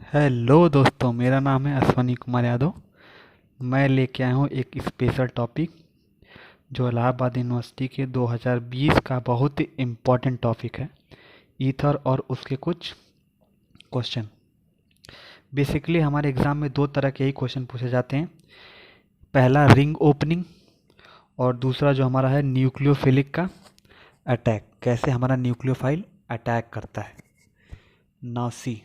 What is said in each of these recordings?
Hello दोस्तों, मेरा नाम है अश्वनी कुमार यादव। मैं लेके आया हूँ एक स्पेशल टॉपिक जो इलाहाबाद यूनिवर्सिटी के 2020 का बहुत ही इम्पोर्टेंट टॉपिक है, ईथर और उसके कुछ क्वेश्चन। बेसिकली हमारे एग्ज़ाम में दो तरह के ही क्वेश्चन पूछे जाते हैं। पहला रिंग ओपनिंग और दूसरा जो हमारा है न्यूक्लियोफिलिक का अटैक, कैसे हमारा न्यूक्लियोफाइल अटैक करता है। नाउ सी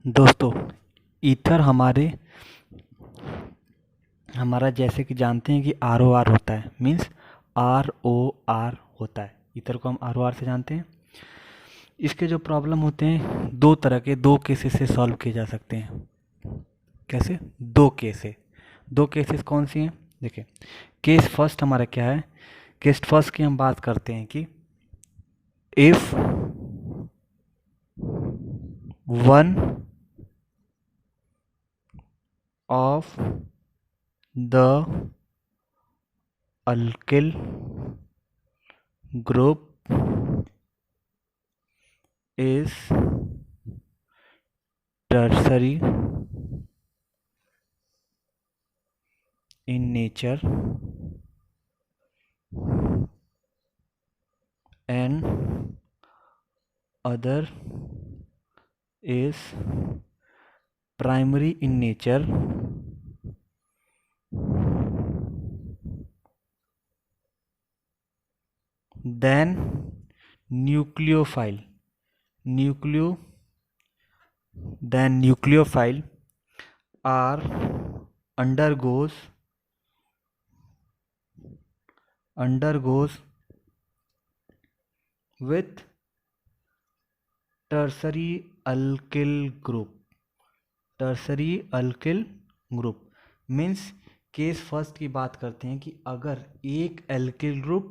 दोस्तों, ईथर हमारा जैसे कि जानते हैं कि आर ओ आर होता है, मीन्स आर ओ आर होता है। ईथर को हम आर ओ आर से जानते हैं। इसके जो प्रॉब्लम होते हैं दो तरह के, दो केसेस से सॉल्व किए जा सकते हैं। कैसे? दो केसेस कौन सी हैं? देखिए, केस फर्स्ट हमारा क्या है। केस फर्स्ट की हम बात करते हैं कि if one of the alkyl group is tertiary in nature and other is primary in nature, then nucleophile nucleo then nucleophile are undergoes undergoes with tertiary alkyl group. Tertiary alkyl group means case first की बात करते हैं कि अगर एक alkyl group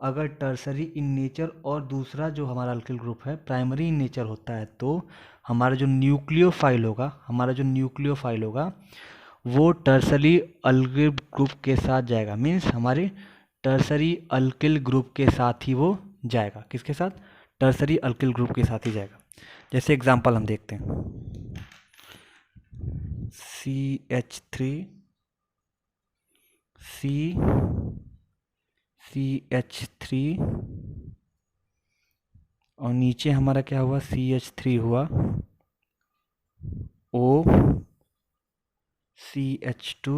अगर tertiary in nature और दूसरा जो हमारा अल्किल ग्रुप है प्राइमरी इन नेचर होता है, तो हमारा जो न्यूक्लियोफाइल होगा वो टर्सरी अल्किल ग्रुप के साथ जाएगा। मीन्स हमारे टर्सरी अल्किल ग्रुप के साथ ही वो जाएगा। किसके साथ? टर्सरी अल्किल ग्रुप के साथ ही जाएगा। जैसे एग्जांपल हम देखते हैं, CH3 CH3 और नीचे हमारा क्या हुआ? CH3 हुआ, O CH2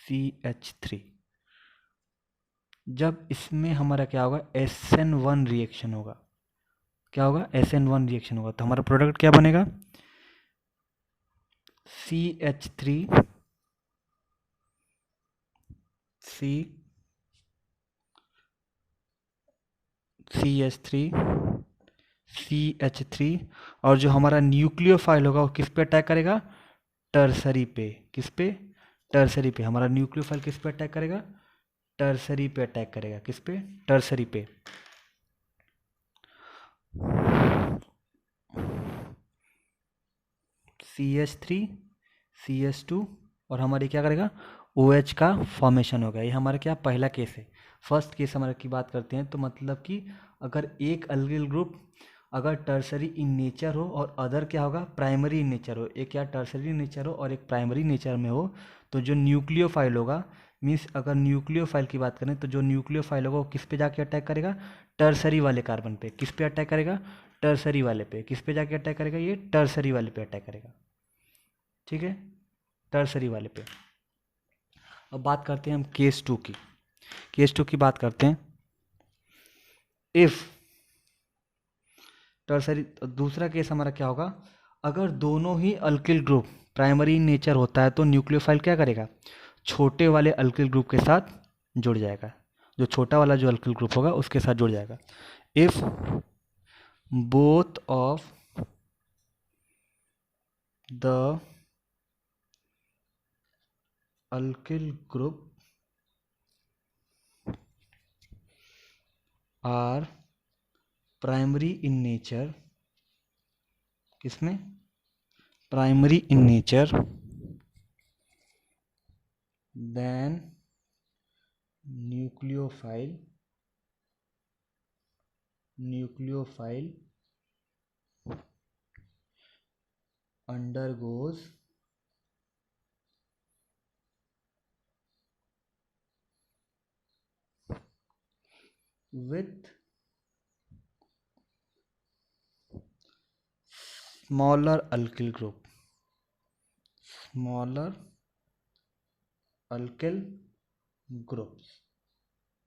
CH3। जब इसमें हमारा क्या होगा? SN1 रिएक्शन होगा। क्या होगा? SN1 रिएक्शन होगा, तो हमारा प्रोडक्ट क्या बनेगा? CH3 CH3 CH3 और जो हमारा न्यूक्लियोफाइल होगा वो किस पे अटैक करेगा? टर्सरी पे। किस पे? टर्सरी पे। हमारा न्यूक्लियोफाइल किस पे अटैक करेगा? टर्सरी पे अटैक करेगा। किस पे? टर्सरी पे। CH3 CH2 और हमारी क्या करेगा? OH का फॉर्मेशन होगा। ये हमारा क्या पहला केस है। फर्स्ट केस हमारे की बात करते हैं तो मतलब कि अगर एक अल्किल ग्रुप अगर टर्सरी इन नेचर हो और अदर क्या होगा? प्राइमरी इन नेचर हो। एक क्या टर्सरी नेचर हो और एक प्राइमरी नेचर में हो, तो जो न्यूक्लियोफाइल होगा, मीन्स अगर न्यूक्लियोफाइल की बात करें तो जो न्यूक्लियोफाइल होगा वो किस पे जाके अटैक करेगा? टर्सरी वाले कार्बन पे। किस पे अटैक करेगा? टर्सरी वाले पे। किस पे जाके अटैक करेगा? ये टर्सरी वाले पे अटैक करेगा। ठीक है, टर्सरी वाले पे। अब बात करते हैं हम केस टू की। केस टू की बात करते हैं। इफ टर्सरी, दूसरा केस हमारा क्या होगा? अगर दोनों ही अल्किल ग्रुप प्राइमरी नेचर होता है तो न्यूक्लियोफाइल क्या करेगा? छोटे वाले अल्किल ग्रुप के साथ जुड़ जाएगा। जो छोटा वाला जो अल्किल ग्रुप होगा उसके साथ जुड़ जाएगा। If both of the alkyl group are primary in nature. किसमें? Primary in nature, then nucleophile undergoes with smaller alkyl groups,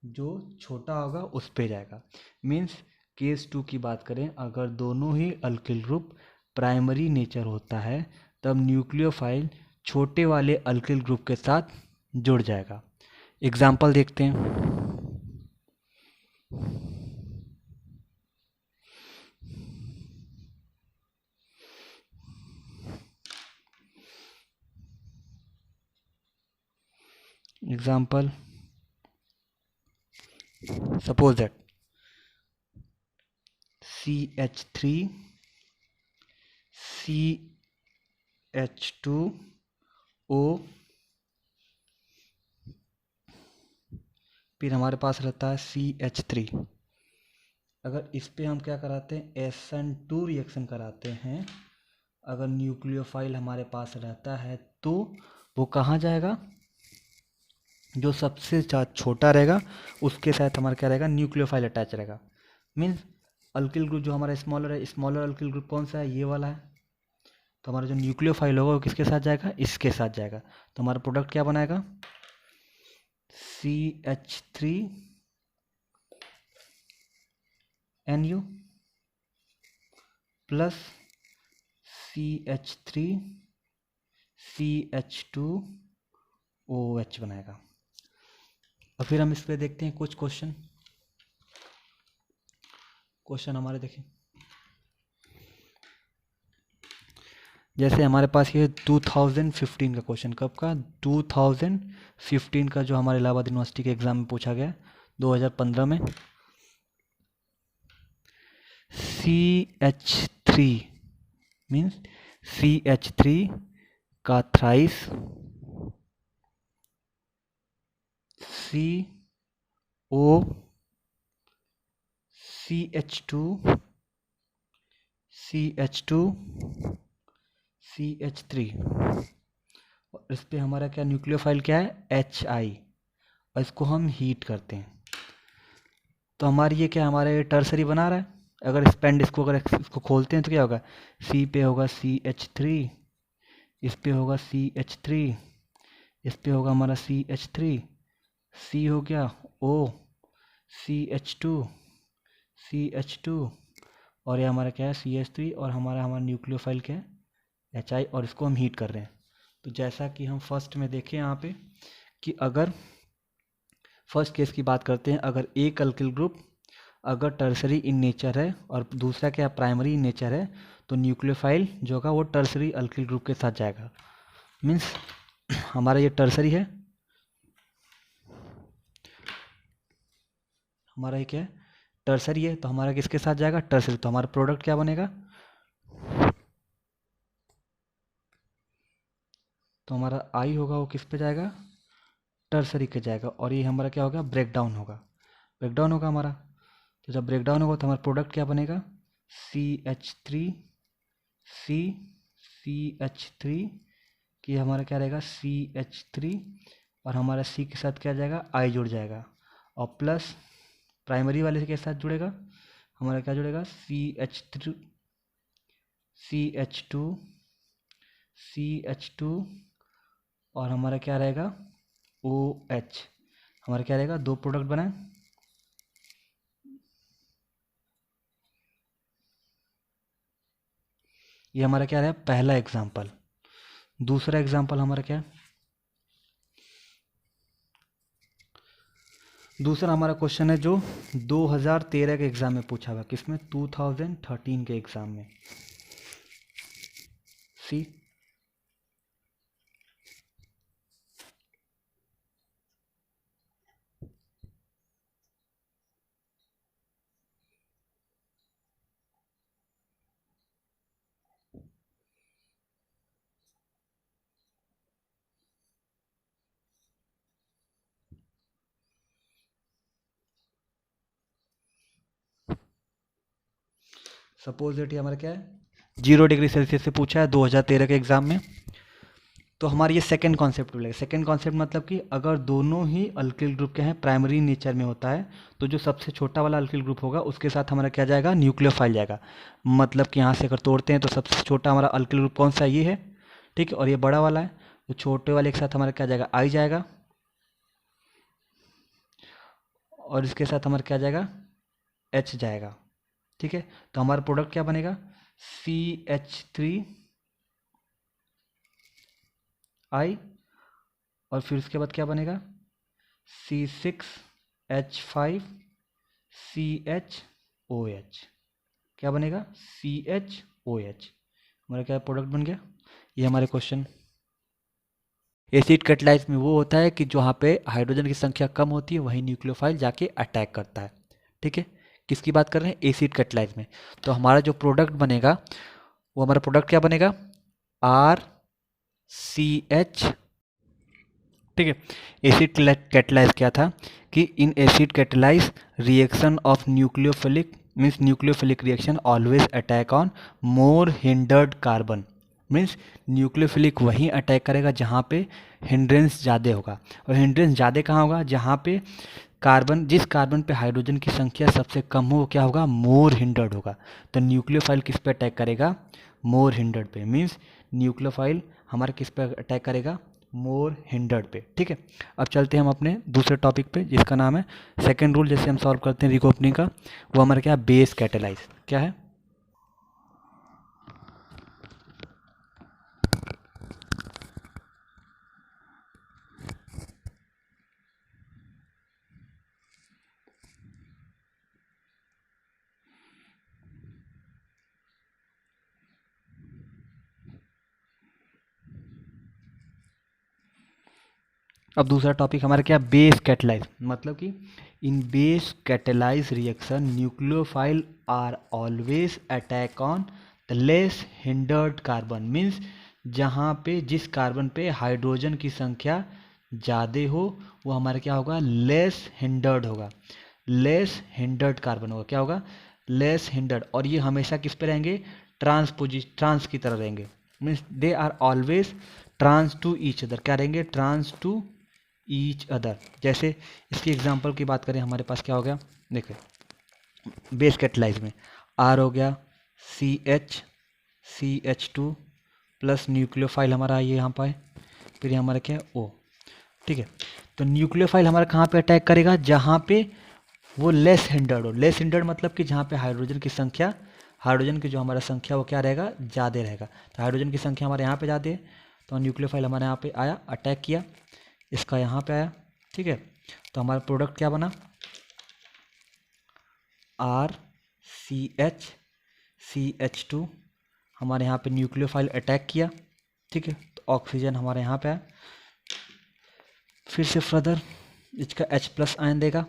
जो छोटा होगा उस पे जाएगा। मीन्स केस 2 की बात करें, अगर दोनों ही अल्किल ग्रुप प्राइमरी नेचर होता है तब न्यूक्लियोफाइल छोटे वाले अल्किल ग्रुप के साथ जुड़ जाएगा। एग्जाम्पल देखते हैं। Example, suppose that CH3 CH2O, फिर हमारे पास रहता है CH3। अगर इस पे हम क्या कराते हैं, SN2 रिएक्शन कराते हैं, अगर न्यूक्लियोफाइल हमारे पास रहता है तो वो कहाँ जाएगा, जो सबसे छोटा रहेगा उसके साथ हमारा क्या रहेगा, न्यूक्लियोफाइल अटैच रहेगा। मीन्स अल्किल ग्रुप जो हमारा स्मॉलर है, स्मॉलर अल्किल ग्रुप कौन सा है, ये वाला है। तो हमारा जो न्यूक्लियोफाइल होगा वो किसके साथ जाएगा, इसके साथ जाएगा। तो हमारा प्रोडक्ट क्या बनाएगा, CH3NU प्लस CH3CH2OH बनाएगा। और फिर हम इस पे देखते हैं कुछ क्वेश्चन हमारे देखें। जैसे हमारे पास ये 2015 का क्वेश्चन, कब का, 2015 का, जो हमारे इलाहाबाद यूनिवर्सिटी के एग्जाम में पूछा गया 2015 में। CH3 मीन्स CH3 का थ्राइस CO CH2 CH3, और इस पे हमारा क्या न्यूक्लियोफाइल क्या है, HI, और इसको हम हीट करते हैं। तो हमारी ये क्या, हमारा ये टर्सरी बना रहा है। अगर स्पेंड इसको अगर इसको खोलते हैं तो क्या होगा, C पे होगा CH3, इस पे होगा CH3, इस पे होगा हमारा CH3, C हो गया O, CH2 CH2, और ये हमारा क्या है CH3, और हमारा न्यूक्लियोफाइल क्या है HI, और इसको हम हीट कर रहे हैं। तो जैसा कि हम फर्स्ट में देखें यहाँ पे कि अगर फर्स्ट केस की बात करते हैं, अगर एक अल्किल ग्रुप अगर टर्सरी इन नेचर है और दूसरा क्या प्राइमरी इन नेचर है, तो न्यूक्लियोफाइल जो होगा वो टर्सरी अल्किल ग्रुप के साथ जाएगा। मीन्स हमारा ये टर्सरी है, हमारा ये क्या है, टर्सरी है, तो हमारा किसके साथ जाएगा, टर्सरी। तो हमारा प्रोडक्ट क्या बनेगा, तो हमारा आई होगा वो किस पे जाएगा, टर्सरी के जाएगा, और ये हमारा क्या होगा, ब्रेकडाउन होगा हमारा। तो जब ब्रेकडाउन होगा तो हमारा प्रोडक्ट क्या बनेगा, CH3 CH3 कि हमारा क्या रहेगा CH3, और हमारा C के साथ क्या जाएगा, I जुड़ जाएगा, और प्लस प्राइमरी वाले के साथ जुड़ेगा, हमारा क्या जुड़ेगा, CH2 CH2 और हमारा क्या रहेगा OH। हमारा क्या रहेगा, दो प्रोडक्ट बनाए। ये हमारा क्या है, पहला एग्जाम्पल। दूसरा एग्जाम्पल हमारा क्या है, दूसरा हमारा क्वेश्चन है जो 2013 के एग्जाम में पूछा हुआ, किसमें, 2013 के एग्जाम में। सी सपोज दैट ये हमारा क्या है 0 डिग्री सेल्सियस से पूछा है 2013 के एग्जाम में। तो हमारा ये सेकंड कॉन्सेप्ट मिलेगा। सेकंड कॉन्सेप्ट मतलब कि अगर दोनों ही अल्किल ग्रुप के हैं, प्राइमरी नेचर में होता है, तो जो सबसे छोटा वाला अल्किल ग्रुप होगा उसके साथ हमारा क्या जाएगा, न्यूक्लियोफाइल जाएगा। मतलब कि यहाँ से अगर तोड़ते हैं तो सबसे छोटा हमारा अल्किल ग्रुप कौन सा है, ये है, ठीक है, और ये बड़ा वाला है, तो छोटे वाले के साथ हमारा क्या जाएगा, आई जाएगा, और इसके साथ हमारा क्या जाएगा, एच जाएगा, ठीक है। तो हमारा प्रोडक्ट क्या बनेगा, CH3 आई, और फिर उसके बाद क्या बनेगा, C6H5 CHOH, क्या बनेगा, CHOH, हमारा क्या प्रोडक्ट बन गया। ये हमारे क्वेश्चन। एसिड कैटालाइज में वो होता है कि जहाँ पे हाइड्रोजन की संख्या कम होती है वहीं न्यूक्लियोफाइल जाके अटैक करता है, ठीक है। किसकी बात कर रहे हैं, एसिड कैटालाइज में। तो हमारा जो प्रोडक्ट बनेगा वो हमारा प्रोडक्ट क्या बनेगा, RCH, ठीक है। एसिड कैटालाइज क्या था कि in acid catalyse reaction of nucleophilic means nucleophilic reaction always attack on more hindered carbon, means nucleophilic वहीं अटैक करेगा जहाँ पे हिंड्रेंस ज़्यादा होगा। और हिंड्रेंस ज़्यादा कहाँ होगा, जहाँ पे कार्बन, जिस कार्बन पे हाइड्रोजन की संख्या सबसे कम हो वो क्या होगा, मोर हिंडर्ड होगा। तो न्यूक्लियोफाइल किस पे अटैक करेगा, मोर हिंडर्ड पे, मीन्स न्यूक्लियोफाइल हमारा किस पे अटैक करेगा, मोर हिंडर्ड पे, ठीक है। अब चलते हैं हम अपने दूसरे टॉपिक पे जिसका नाम है सेकेंड रूल। जैसे हम सॉल्व करते हैं रिकॉपनिंग का, वो हमारा क्या है, बेस कैटालाइज, क्या है। अब दूसरा टॉपिक हमारा क्या, बेस कैटालाइज, मतलब कि in base catalyse reaction nucleophile are always attack on the less hindered carbon, means जहाँ पे जिस कार्बन पे हाइड्रोजन की संख्या ज़्यादा हो वो हमारा क्या होगा, लेस हिंडर्ड होगा, लेस हिंडर्ड कार्बन होगा, क्या होगा, लेस हिंडर्ड। और ये हमेशा किस पे रहेंगे, ट्रांस की तरह रहेंगे, means they are always trans to each other, क्या रहेंगे, ट्रांस टू ईच अदर। जैसे इसकी एग्जांपल की बात करें, हमारे पास क्या हो गया, देखो बेस कैटालाइज में आर हो गया CH2 प्लस न्यूक्लियोफाइल हमारा ये यहाँ पर है, फिर हमारा क्या है O, ठीक है। तो न्यूक्लियोफाइल हमारा कहाँ पे अटैक करेगा, जहाँ पे वो लेस हिंडर्ड हो। लेस हिंडर्ड मतलब कि जहाँ पे हाइड्रोजन की संख्या, हाइड्रोजन की जो हमारा संख्या वो क्या रहेगा, ज़्यादा रहेगा। तो हाइड्रोजन की संख्या हमारे यहाँ पे ज़्यादा है, तो न्यूक्लियोफाइल हमारे यहाँ पे आया, अटैक किया, इसका यहाँ पे आया, ठीक है। तो हमारा प्रोडक्ट क्या बना, RCH हमारे यहाँ पे न्यूक्लियोफाइल अटैक किया, ठीक है। तो ऑक्सीजन हमारे यहाँ पे आया, फिर से फर्दर इसका H+ आयन देगा,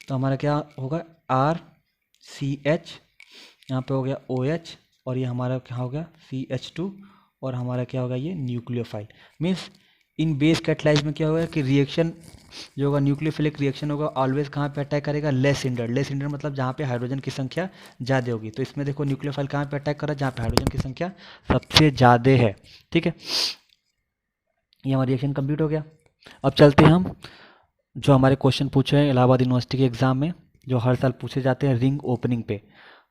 तो हमारा क्या होगा, RCH, यहाँ पे हो गया OH, और ये हमारा क्या हो गया CH2, और हमारा क्या होगा, ये nucleophile. Means in base catalyse में क्या होगा कि रिएक्शन जो होगा, न्यूक्लियोफिलिक रिएक्शन होगा, ऑलवेज कहाँ पे अटैक करेगा, लेस हिंडर्ड। लेस हिंडर्ड मतलब जहाँ पे हाइड्रोजन की संख्या ज़्यादा होगी। तो इसमें देखो न्यूक्लियोफाइल कहाँ पे अटैक कर रहा है, जहाँ पे हाइड्रोजन की संख्या सबसे ज़्यादा है, ठीक है। ये हमारा रिएक्शन कंप्लीट हो गया। अब चलते हैं हम जो हमारे क्वेश्चन पूछे हैं इलाहाबाद यूनिवर्सिटी के एग्ज़ाम में, जो हर साल पूछे जाते हैं रिंग ओपनिंग पे।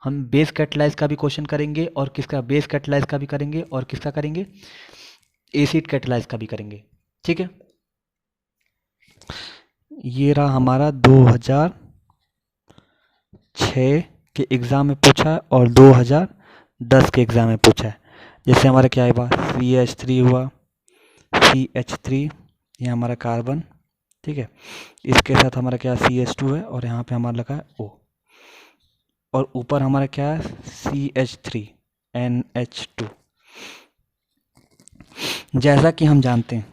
हम बेस कैटालाइज का भी क्वेश्चन करेंगे, और किसका, बेस कैटालाइज का भी करेंगे, और किसका करेंगे, एसिड कैटालाइज का भी करेंगे, ठीक है। ये रहा हमारा 2006 के एग्ज़ाम में पूछा है और 2010 के एग्ज़ाम में पूछा है। जैसे हमारा क्या है, CH3 हुआ, CH3 ये हमारा कार्बन, ठीक है। इसके साथ हमारा क्या CH2 है, और यहाँ पे हमारा लगा है O, और ऊपर हमारा क्या है CH3 NH2। जैसा कि हम जानते हैं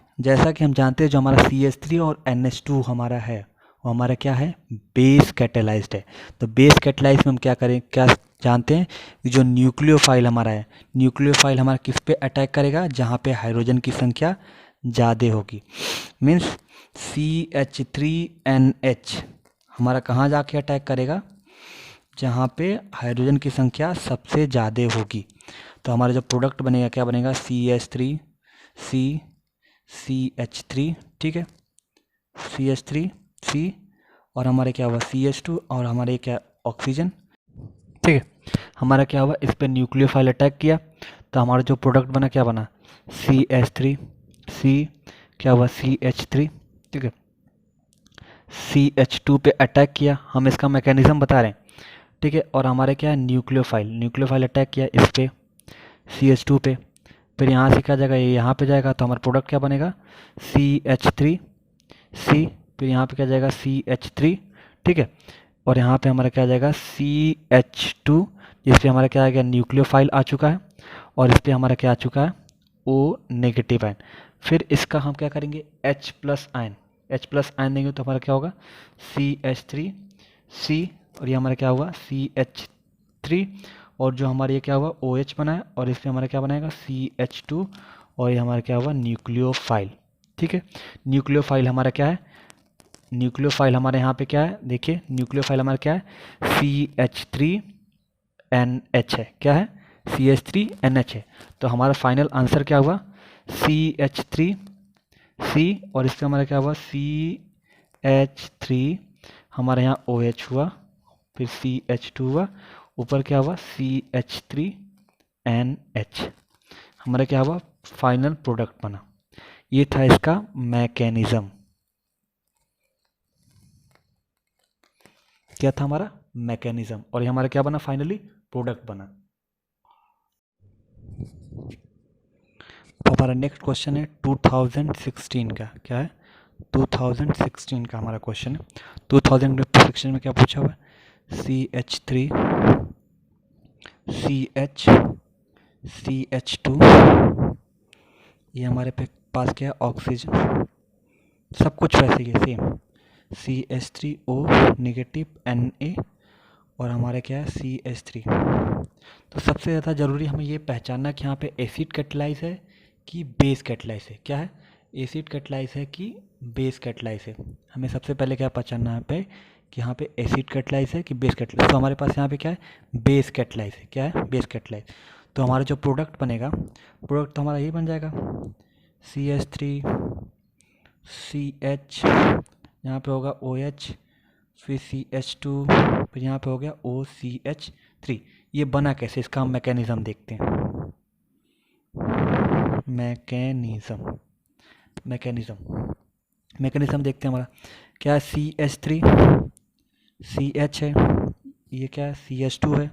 जो हमारा CH3 और NH2 हमारा है वो हमारा क्या है, बेस कैटालाइज्ड है। तो बेस कैटालाइज में हम क्या करें, क्या जानते हैं कि जो न्यूक्लियोफाइल हमारा है, न्यूक्लियोफाइल हमारा किस पे अटैक करेगा, जहाँ पे हाइड्रोजन की संख्या ज़्यादा होगी। मीन्स CH3NH हमारा कहाँ जाके अटैक करेगा, जहाँ पे हाइड्रोजन की संख्या सबसे ज़्यादा होगी। तो हमारा जो प्रोडक्ट बनेगा क्या बनेगा, CH3 CH3, ठीक है, CH3 C, और हमारे क्या हुआ CH2, और हमारे क्या ऑक्सीजन, ठीक है। हमारा क्या हुआ, इस पर न्यूक्लियोफाइल अटैक किया तो हमारा जो प्रोडक्ट बना क्या बना, CH3 C, क्या हुआ CH3, ठीक है। CH2 पे अटैक किया, हम इसका मैकेनिज्म बता रहे हैं, ठीक है। और हमारे क्या है न्यूक्लियोफाइल अटैक किया इस पे CH2 पे, फिर यहाँ से क्या जाएगा, ये यहाँ पे जाएगा तो हमारा प्रोडक्ट क्या बनेगा CH3 C, फिर यहाँ पे क्या जाएगा CH3, ठीक है। और यहाँ पे हमारा क्या जाएगा CH2, जिस पे हमारा क्या आ गया न्यूक्लियोफाइल आ चुका है, और इस पे हमारा क्या आ चुका है O नेगेटिव आयन। फिर इसका हम क्या करेंगे H प्लस आयन देंगे तो हमारा क्या होगा CH3 C, और ये हमारा क्या हुआ CH3, और जो हमारा ये क्या हुआ OH बना है, और इस पे हमारा क्या बनाएगा CH2, और ये हमारा क्या हुआ न्यूक्लियोफाइल, ठीक है। न्यूक्लियोफाइल हमारा क्या है, न्यूक्लियोफाइल हमारे यहाँ पे क्या है, देखिए न्यूक्लियोफाइल हमारा क्या है CH3NH है, क्या है CH3NH है। तो हमारा फाइनल आंसर क्या हुआ CH3C, और इससे हमारा क्या हुआ CH3, हमारे यहाँ OH हुआ, फिर CH2 हुआ, ऊपर क्या हुआ CH3NH, हमारा क्या हुआ फाइनल प्रोडक्ट बना। ये था इसका मैकेनिज्म, क्या था हमारा मैकेनिज्म, और ये हमारा क्या बना फाइनली प्रोडक्ट बना। तो हमारा नेक्स्ट क्वेश्चन है 2016 का, क्या है 2016 का हमारा क्वेश्चन है। 2016 में क्या पूछा हुआ है CH3 CH2, ये हमारे पे पास क्या है ऑक्सीजन, सब कुछ वैसे ही है सेम, CH3O नेगेटिव Na, और हमारा क्या है CH3। तो सबसे ज़्यादा ज़रूरी हमें ये पहचानना कि यहाँ पे एसिड कैटलाइज है कि बेस कैटलाइज है, क्या है एसिड कैटलाइज है कि बेस कैटलाइज है। हमें सबसे पहले क्या पहचानना है पे कि यहाँ पे एसिड कैटलाइज है कि बेस कैटलाइज। तो हमारे पास यहाँ पे क्या है बेस कैटलाइज है, क्या है बेस कैटलाइज। तो हमारा जो प्रोडक्ट बनेगा, प्रोडक्ट तो हमारा ये बन जाएगा CH3 CH, यहाँ पे होगा OH, फिर CH2, फिर यहाँ पे हो गया OCH3। ये बना कैसे, इसका हम मैकेनिज्म देखते हैं। मैकेनिज्म देखते हैं। हमारा क्या है CH3 CH है, ये क्या है CH2 है,